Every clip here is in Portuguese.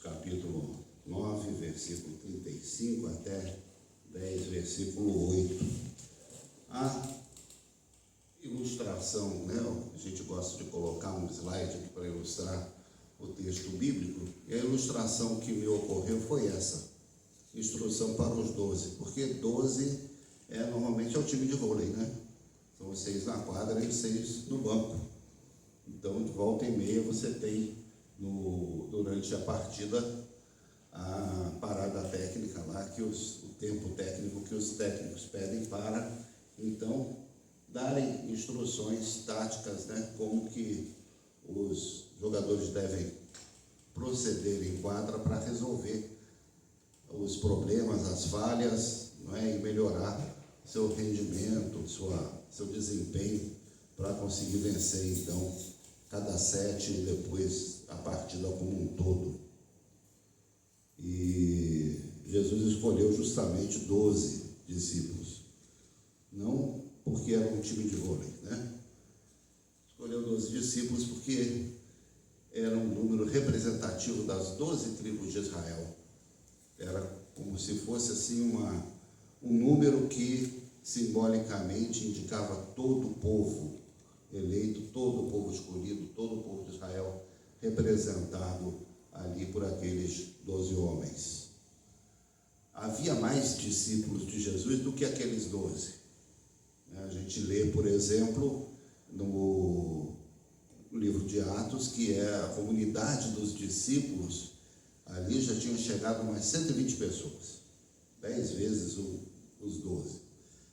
capítulo 9, versículo 35 até 10, versículo 8. A ilustração, né? A gente gosta de colocar um slide aqui para ilustrar o texto bíblico, e a ilustração que me ocorreu foi essa: instrução para os 12, porque 12 normalmente é o time de vôlei, né? São 6 na quadra e 6 no banco. Então, de volta e meia, você tem durante a partida a parada técnica lá, o tempo técnico que os técnicos pedem para, então, darem instruções táticas, né? Como que os jogadores devem proceder em quadra para resolver os problemas, as falhas, não é? E melhorar seu rendimento, seu desempenho para conseguir vencer, então, cada set e depois a partida como um todo. E Jesus escolheu justamente 12 discípulos, não porque era um time de vôlei, né? Escolheu 12 discípulos porque era um número representativo das 12 tribos de Israel. Era como se fosse assim um número que simbolicamente indicava todo o povo eleito, todo o povo escolhido, todo o povo de Israel representado ali por aqueles 12 homens. Havia mais discípulos de Jesus do que aqueles 12. A gente lê, por exemplo, no livro de Atos, que é a comunidade dos discípulos, ali já tinham chegado umas 120 pessoas, 10 vezes os 12.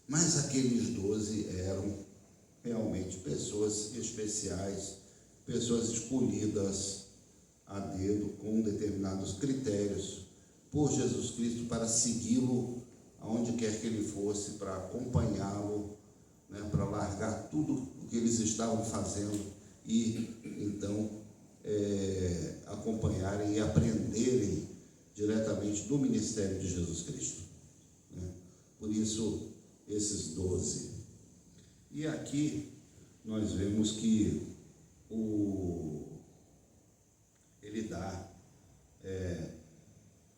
Mas aqueles 12 eram realmente pessoas especiais, pessoas escolhidas a dedo, com determinados critérios por Jesus Cristo para segui-lo aonde quer que ele fosse, para acompanhá-lo, né, para largar tudo o que eles estavam fazendo e então acompanharem e aprenderem diretamente do ministério de Jesus Cristo, né? Por isso, esses 12. E aqui nós vemos que ele dá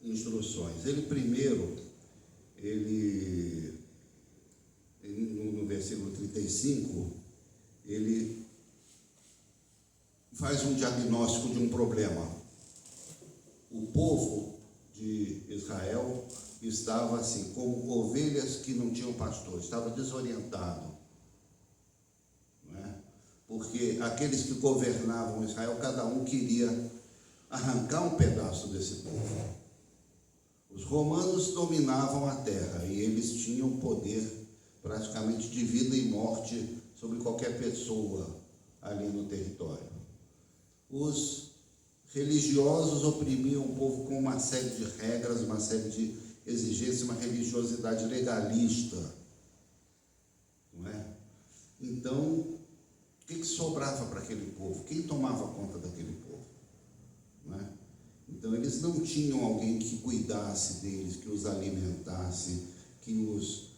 instruções. Ele primeiro, no versículo 35, ele faz um diagnóstico de um problema. O povo de Israel estava assim, como ovelhas que não tinham pastor, estava desorientado, não é? Porque aqueles que governavam Israel, cada um queria arrancar um pedaço desse povo. Os romanos dominavam a terra e eles tinham poder praticamente de vida e morte sobre qualquer pessoa ali no território. Os religiosos oprimiam o povo com uma série de regras, uma série de exigências, uma religiosidade legalista, não é? Então, o que sobrava para aquele povo? Quem tomava conta daquele povo? Não é? Então, eles não tinham alguém que cuidasse deles, que os alimentasse, que os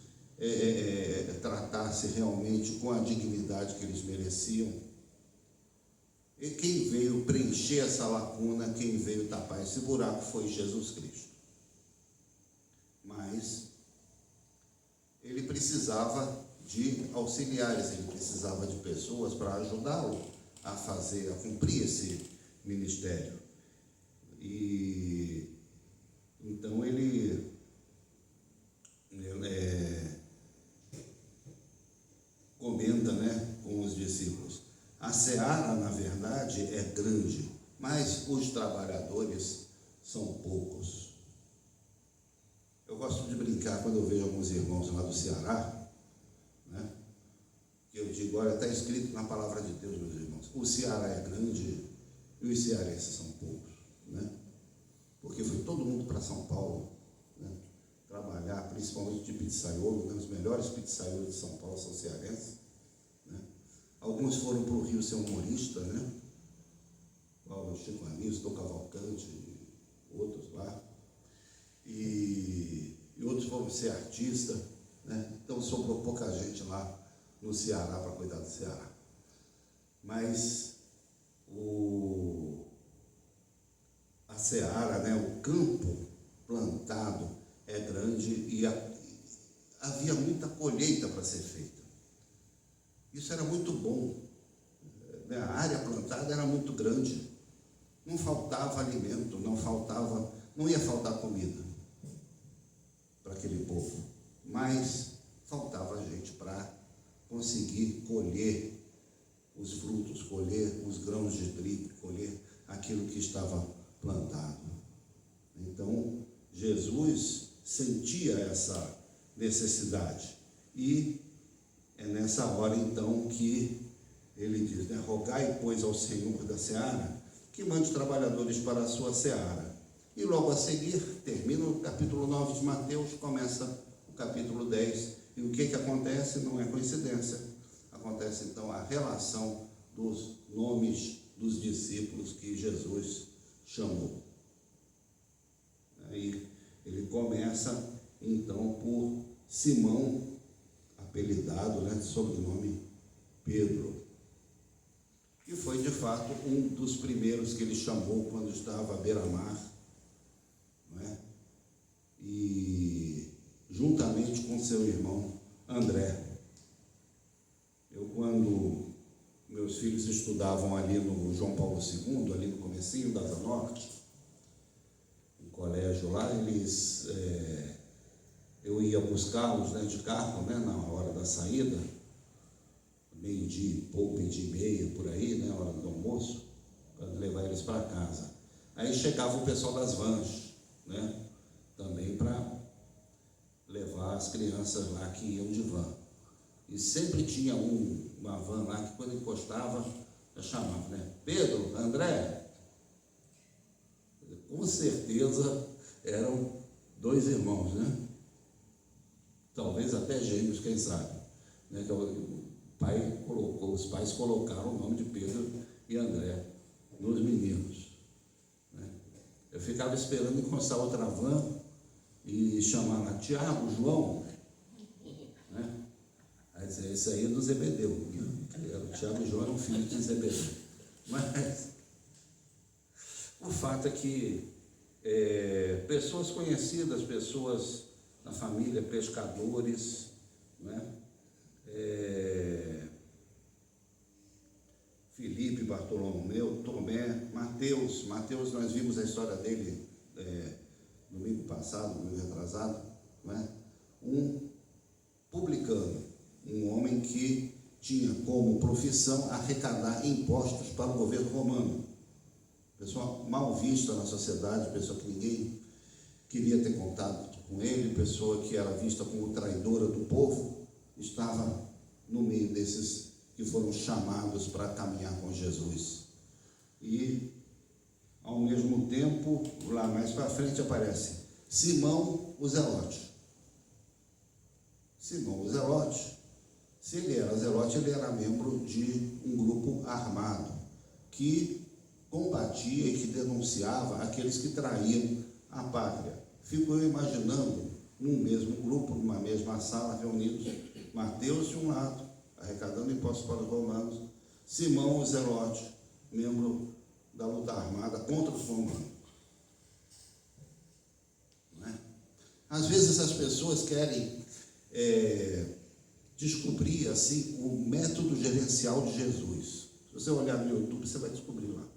tratasse realmente com a dignidade que eles mereciam. E quem veio preencher essa lacuna, quem veio tapar esse buraco foi Jesus Cristo. Mas ele precisava de auxiliares, ele precisava de pessoas para ajudá-lo a cumprir esse ministério. E então ele comenta, né, com os discípulos: a seara, na verdade, é grande, mas os trabalhadores são poucos. Eu gosto de brincar quando eu vejo alguns irmãos lá do Ceará, né, que eu digo: olha, está escrito na palavra de Deus, meus irmãos, o Ceará é grande e os cearenses são poucos, né? Porque foi todo mundo para São Paulo, né, trabalhar, principalmente de pizzaiolo, né? Os melhores pizzaiolos de São Paulo são cearenses, né? Alguns foram para o Rio ser humorista, né? O Chico Anísio, Tom Cavalcante, outros lá. E outros foram ser artista, né? Então sobrou pouca gente lá no Ceará para cuidar do Ceará. Mas a seara, né, o campo plantado é grande e havia muita colheita para ser feita. Isso era muito bom. A área plantada era muito grande. Não faltava alimento, não ia faltar comida para aquele povo. Mas faltava gente para conseguir colher os frutos, colher os grãos de trigo, colher aquilo que estava plantado. Então, Jesus sentia essa necessidade. E é nessa hora, então, que ele diz, né, rogai, pois, ao Senhor da seara, que mande trabalhadores para a sua seara. E logo a seguir, termina o capítulo 9 de Mateus, começa o capítulo 10. E o que acontece? Não é coincidência. Acontece, então, a relação dos nomes dos discípulos que Jesus chamou. Aí ele começa, então, por Simão, apelidado, né, sobrenome Pedro, que foi, de fato, um dos primeiros que ele chamou quando estava à beira-mar, não é? E juntamente com seu irmão André. Eu, quando meus filhos estudavam ali no João Paulo II, ali no comecinho da Asa Norte, no colégio lá, eu ia buscá-los, né, de carro, né, na hora da saída, meio-dia e pouco, meio-dia e meia, por aí, né, hora do almoço, para levar eles para casa. Aí chegava o pessoal das vans, né, também para levar as crianças lá que iam de van. E sempre tinha uma van lá que, quando encostava, já chamava, né, Pedro, André. Com certeza eram dois irmãos, né? Talvez até gêmeos, quem sabe, né? Que os pais colocaram o nome de Pedro e André nos meninos, né? Eu ficava esperando encostar outra van e chamar lá Tiago, João, né? Aí dizia, esse aí é do Zebedeu, né? O Tiago e João eram filhos de Zebedeu. Mas o fato é que pessoas conhecidas, pessoas na família, pescadores, né? Filipe, Bartolomeu, Tomé, Mateus, nós vimos a história dele domingo passado, domingo retrasado, né? Um publicano, um homem que tinha como profissão arrecadar impostos para o governo romano. Pessoa mal vista na sociedade, pessoa que ninguém queria ter contato com ele, pessoa que era vista como traidora do povo, estava no meio desses que foram chamados para caminhar com Jesus. E, ao mesmo tempo, lá mais para frente aparece Simão o Zelote. Simão o Zelote, se ele era zelote, ele era membro de um grupo armado que combatia e que denunciava aqueles que traíam a pátria. Fico eu imaginando, num mesmo grupo, numa mesma sala, reunidos, Mateus de um lado, arrecadando impostos para os romanos, Simão o Zelote, membro da luta armada contra os romanos. Não é? Às vezes as pessoas querem descobrir assim o método gerencial de Jesus. Se você olhar no YouTube, você vai descobrir lá.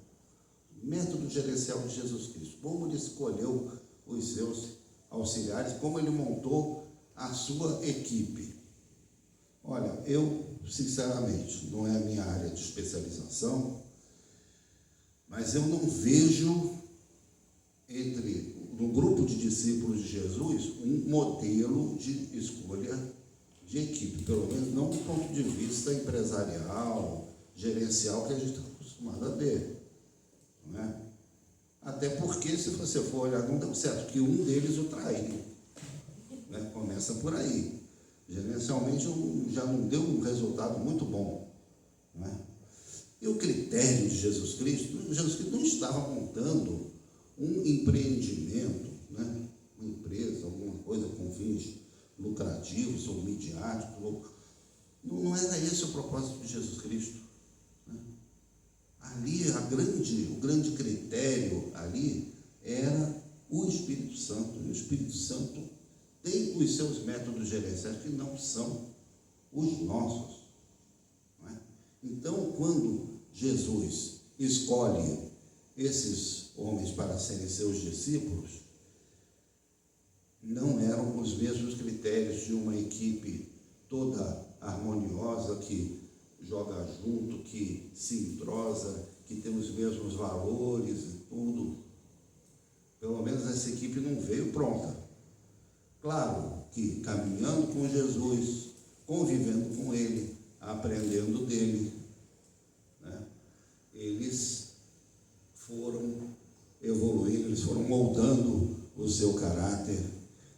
Método gerencial de Jesus Cristo. Como ele escolheu os seus auxiliares, como ele montou a sua equipe. Olha, eu, sinceramente, não é a minha área de especialização, mas eu não vejo no grupo de discípulos de Jesus, um modelo de escolha de equipe, pelo menos não do ponto de vista empresarial, gerencial, que a gente está acostumado a ver. Não é? Até porque, se você for olhar, não deu certo, que um deles o traiu. Né? Começa por aí. Gerencialmente já não deu um resultado muito bom. Não é? E o critério de Jesus Cristo não estava montando um empreendimento, né? Uma empresa, alguma coisa com fins lucrativos ou midiáticos. Não era esse o propósito de Jesus Cristo. Né? Ali, o grande critério ali Espírito Santo, e o Espírito Santo tem os seus métodos gerenciais que não são os nossos. Não é? Então, quando Jesus escolhe esses homens para serem seus discípulos, não eram os mesmos critérios de uma equipe toda harmoniosa, que joga junto, que se entrosa, que tem os mesmos valores e tudo. Pelo menos essa equipe não veio pronta. Claro que caminhando com Jesus, convivendo com Ele, aprendendo dele, né, eles foram evoluindo, eles foram moldando o seu caráter,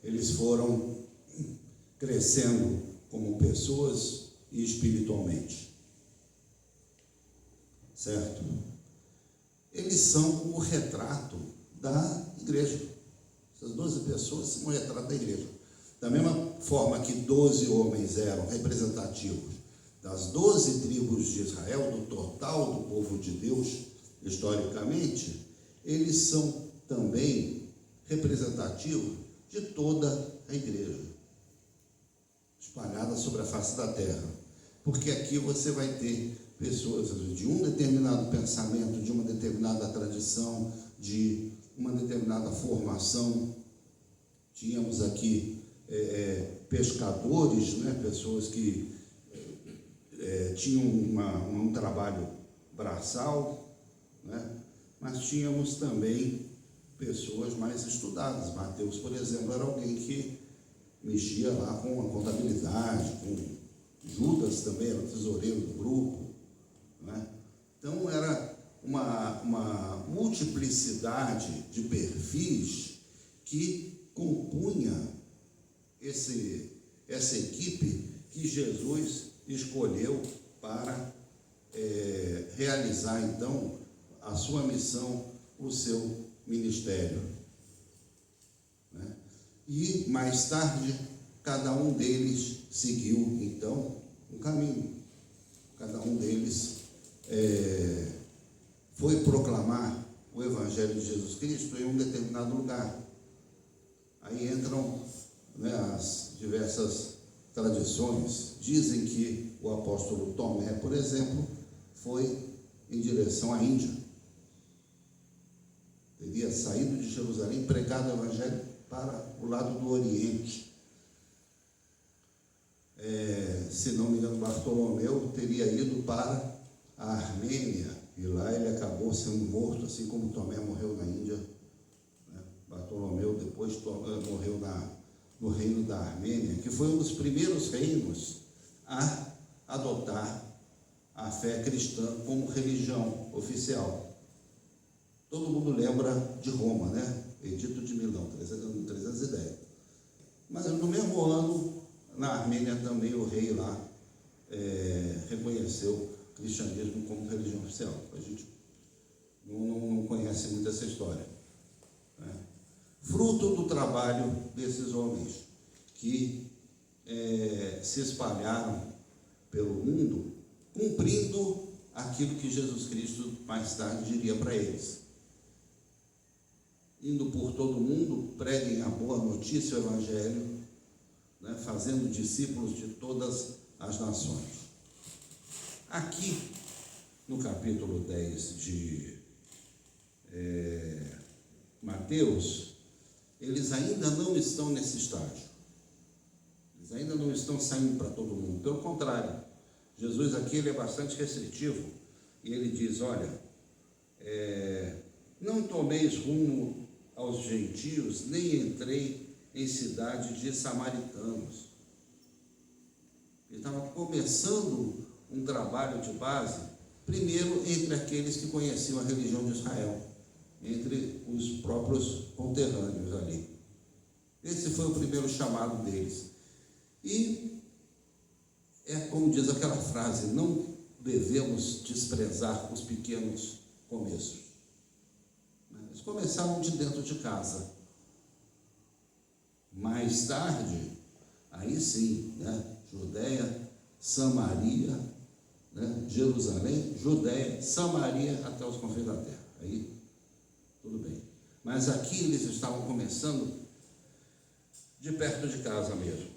eles foram crescendo como pessoas e espiritualmente. Certo? Eles são o retrato da igreja. Essas 12 pessoas são o retrato da igreja. Da mesma forma que 12 homens eram representativos das 12 tribos de Israel, do total do povo de Deus, historicamente, eles são também representativos de toda a igreja, espalhada sobre a face da terra. Porque aqui você vai ter pessoas de um determinado pensamento, de uma determinada tradição, de uma determinada formação. Tínhamos aqui pescadores, né? Pessoas que tinham um trabalho braçal, né? Mas tínhamos também pessoas mais estudadas. Mateus, por exemplo, era alguém que mexia lá com a contabilidade, com Judas também era o tesoureiro do grupo, né? Então era uma multiplicidade de perfis que compunha essa equipe que Jesus escolheu para realizar então a sua missão, o seu ministério, né? E mais tarde cada um deles seguiu então um caminho, cada um deles foi proclamar o Evangelho de Jesus Cristo em um determinado lugar. Aí entram, né, as diversas tradições. Dizem que o apóstolo Tomé, por exemplo, foi em direção à Índia. Teria saído de Jerusalém, pregado o Evangelho para o lado do Oriente. Se não me engano, Bartolomeu teria ido para a Armênia, e lá ele acabou sendo morto, assim como Tomé morreu na Índia, né? Bartolomeu depois morreu no reino da Armênia, que foi um dos primeiros reinos a adotar a fé cristã como religião oficial. Todo mundo lembra de Roma, né? Edito de Milão, 310. Mas no mesmo ano, na Armênia também o rei lá reconheceu o cristianismo como religião oficial. A gente não conhece muito essa história, né? Fruto do trabalho desses homens que se espalharam pelo mundo, cumprindo aquilo que Jesus Cristo mais tarde diria para eles: indo por todo o mundo, preguem a boa notícia, o Evangelho, né, fazendo discípulos de todas as nações. Aqui, no capítulo 10 de Mateus, eles ainda não estão nesse estágio. Eles ainda não estão saindo para todo mundo. Pelo contrário, Jesus aqui ele é bastante restritivo. E ele diz: olha, não tomeis rumo aos gentios, nem entrei em cidade de samaritanos. Ele estava começando um trabalho de base, primeiro entre aqueles que conheciam a religião de Israel, entre os próprios conterrâneos ali. Esse foi o primeiro chamado deles. E como diz aquela frase: não devemos desprezar os pequenos começos. Eles começaram de dentro de casa. Mais tarde, aí sim, né? Judéia, Samaria, né? Jerusalém, Judéia, Samaria, até os confins da terra. Aí, tudo bem. Mas Mas aqui eles estavam começando de perto de casa mesmo,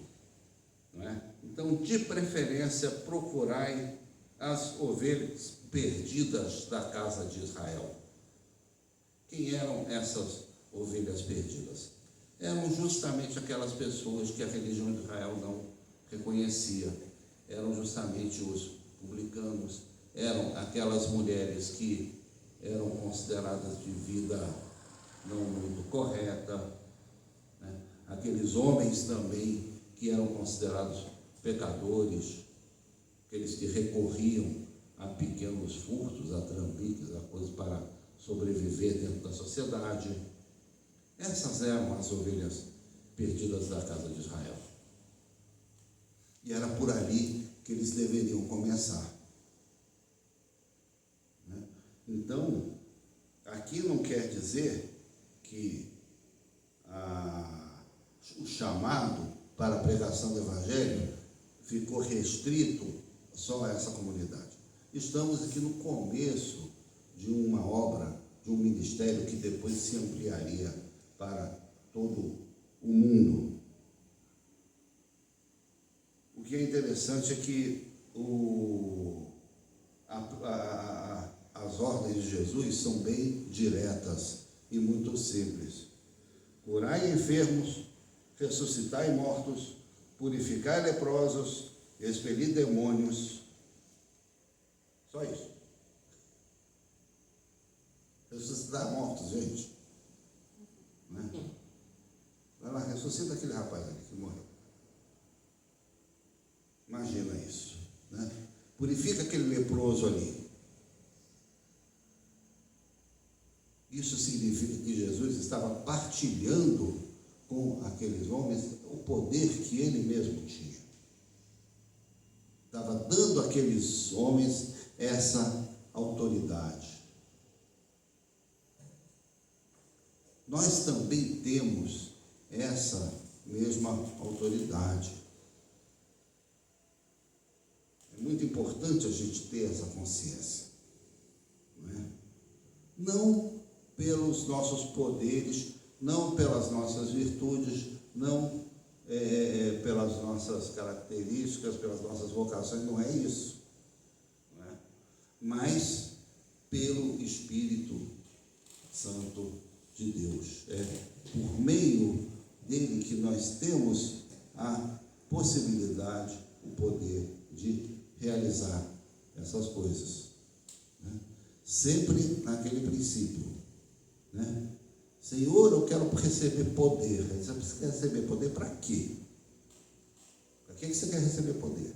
não é? Então, de preferência, procurai as ovelhas perdidas da casa de Israel. Quem eram essas ovelhas perdidas? Eram justamente aquelas pessoas que a religião de Israel não reconhecia. Eram justamente os publicanos, eram aquelas mulheres que eram consideradas de vida não muito correta, né? Aqueles homens também que eram considerados pecadores, aqueles que recorriam a pequenos furtos, a trambiques, a coisas para sobreviver dentro da sociedade. Essas eram as ovelhas perdidas da casa de Israel. E era por ali que eles deveriam começar, né? Então, aqui não quer dizer que o chamado para a pregação do Evangelho ficou restrito só a essa comunidade. Estamos aqui no começo de uma obra, de um ministério que depois se ampliaria para todo o mundo. O que é interessante é que as ordens de Jesus são bem diretas e muito simples. Curai enfermos, ressuscitai mortos, purificai leprosos, expelir demônios. Só isso. Ressuscitar mortos, gente. Né? Vai lá, ressuscita aquele rapaz ali que morreu. Imagina isso, né? Purifica aquele leproso ali. Isso significa que Jesus estava partilhando com aqueles homens o poder que ele mesmo tinha. Estava dando àqueles homens essa autoridade. Nós também temos essa mesma autoridade. É muito importante a gente ter essa consciência, não é? Não pelos nossos poderes, não pelas nossas virtudes, não pelas nossas características, pelas nossas vocações, não é isso, não é? Mas pelo Espírito Santo de Deus. É por meio dele que nós temos a possibilidade, o poder de realizar essas coisas, né? Sempre naquele princípio, né? Senhor, eu quero receber poder. Você quer receber poder para quê? Para que você quer receber poder?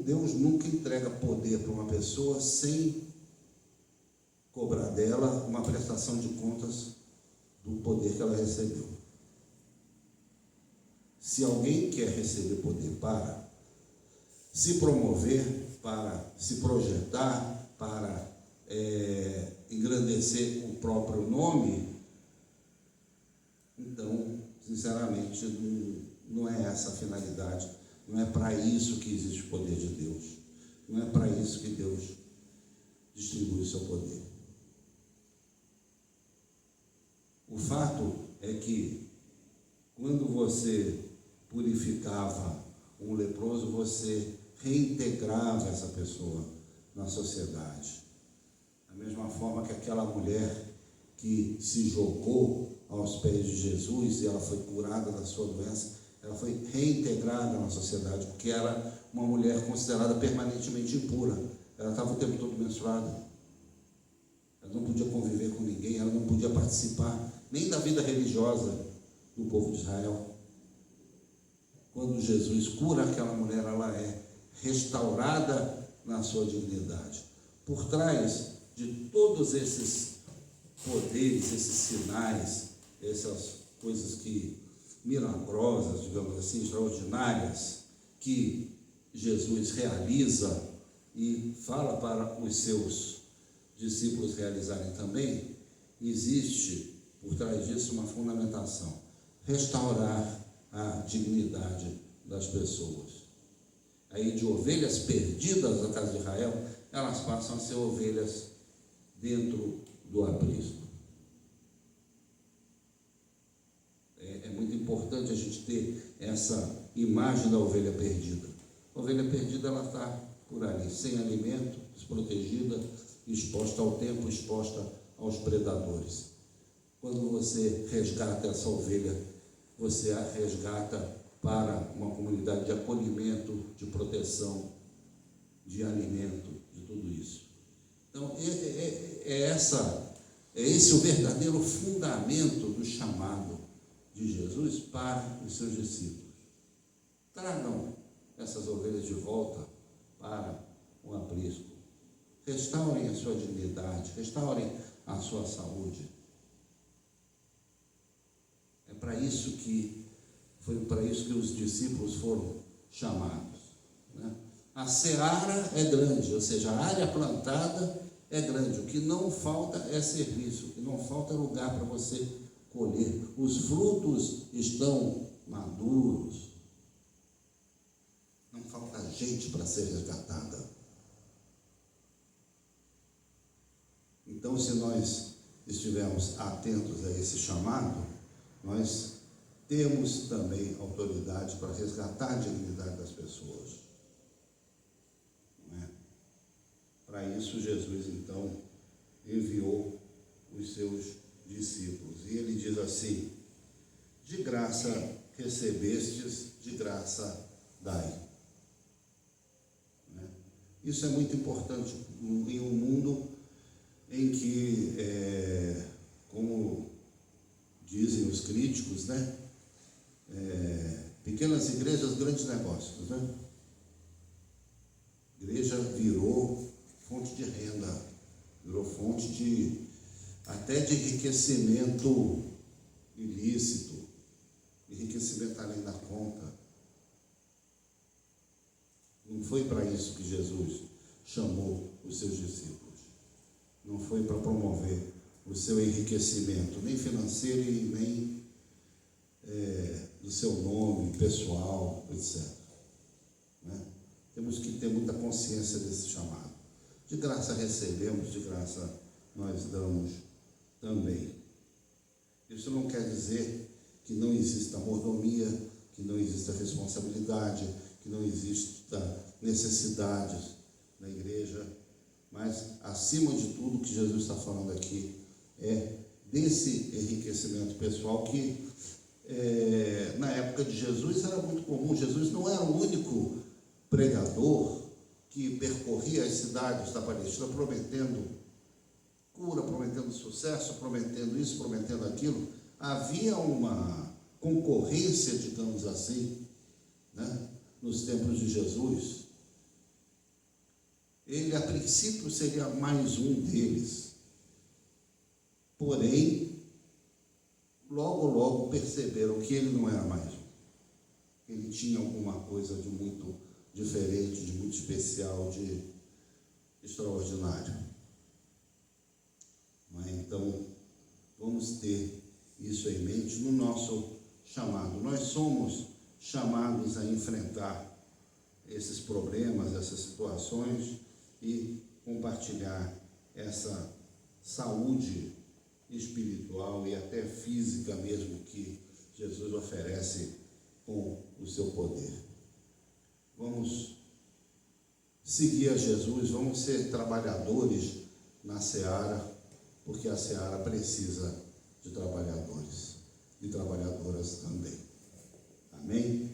Deus nunca entrega poder para uma pessoa sem cobrar dela uma prestação de contas do poder que ela recebeu. Se alguém quer receber poder para se promover, para se projetar, para engrandecer o próprio nome, então, sinceramente, não é essa a finalidade, não é para isso que existe o poder de Deus, não é para isso que Deus distribui o seu poder. O fato é que, quando você purificava um leproso, você reintegrava essa pessoa na sociedade. Da mesma forma que aquela mulher que se jogou aos pés de Jesus e ela foi curada da sua doença, ela foi reintegrada na sociedade, porque era uma mulher considerada permanentemente impura. Ela estava o tempo todo menstruada. Ela não podia conviver com ninguém, ela não podia participar nem da vida religiosa do povo de Israel. Quando Jesus cura aquela mulher, ela é restaurada na sua dignidade. Por trás de todos esses poderes, esses sinais, essas coisas milagrosas, digamos assim, extraordinárias, que Jesus realiza e fala para os seus discípulos realizarem também, existe por trás disso uma fundamentação: restaurar a dignidade das pessoas. Aí, de ovelhas perdidas da casa de Israel, elas passam a ser ovelhas dentro do aprisco. importante a gente ter essa imagem da ovelha perdida. A ovelha perdida, ela está por ali, sem alimento, desprotegida, exposta ao tempo, exposta aos predadores. Quando você resgata essa ovelha, você a resgata para uma comunidade de acolhimento, de proteção, de alimento, de tudo isso. Então, é esse o verdadeiro fundamento do chamado de Jesus para os seus discípulos. Tragam essas ovelhas de volta para o aprisco. Restaurem a sua dignidade, restaurem a sua saúde. Foi para isso que os discípulos foram chamados, né? A seara é grande, ou seja, a área plantada é grande. O que não falta é serviço, o que não falta é lugar para você colher. Os frutos estão maduros. Não falta gente para ser resgatada. Então, se nós estivermos atentos a esse chamado, nós temos também autoridade para resgatar a dignidade das pessoas. Não é? Para isso, Jesus, então, enviou os seus discípulos. E ele diz assim: de graça recebestes, de graça dai. Não é? Isso é muito importante em um mundo em que, como dizem os críticos, né? Pequenas igrejas, grandes negócios, né? Igreja virou fonte de renda, virou fonte até de enriquecimento ilícito, enriquecimento além da conta. Não foi para isso que Jesus chamou os seus discípulos. Não foi para promover o seu enriquecimento, nem financeiro e nem do seu nome pessoal, etc. Né? Temos que ter muita consciência desse chamado. De graça recebemos, de graça nós damos também. Isso não quer dizer que não exista mordomia, que não exista responsabilidade, que não exista necessidades na igreja, mas, acima de tudo, o que Jesus está falando aqui é desse enriquecimento pessoal que, na época de Jesus, era muito comum. Jesus não era o único pregador que percorria as cidades da Palestina prometendo cura, prometendo sucesso, prometendo isso, prometendo aquilo. Havia uma concorrência, digamos assim, né, nos tempos de Jesus. Ele, a princípio, seria mais um deles. Porém, logo perceberam que ele não era mais um. Ele tinha alguma coisa de muito diferente, de muito especial, de extraordinário. Então, vamos ter isso em mente no nosso chamado. Nós somos chamados a enfrentar esses problemas, essas situações e compartilhar essa saúde espiritual e até física mesmo que Jesus oferece com o seu poder. Vamos seguir a Jesus, vamos ser trabalhadores na seara, porque a seara precisa de trabalhadores e trabalhadoras também. Amém?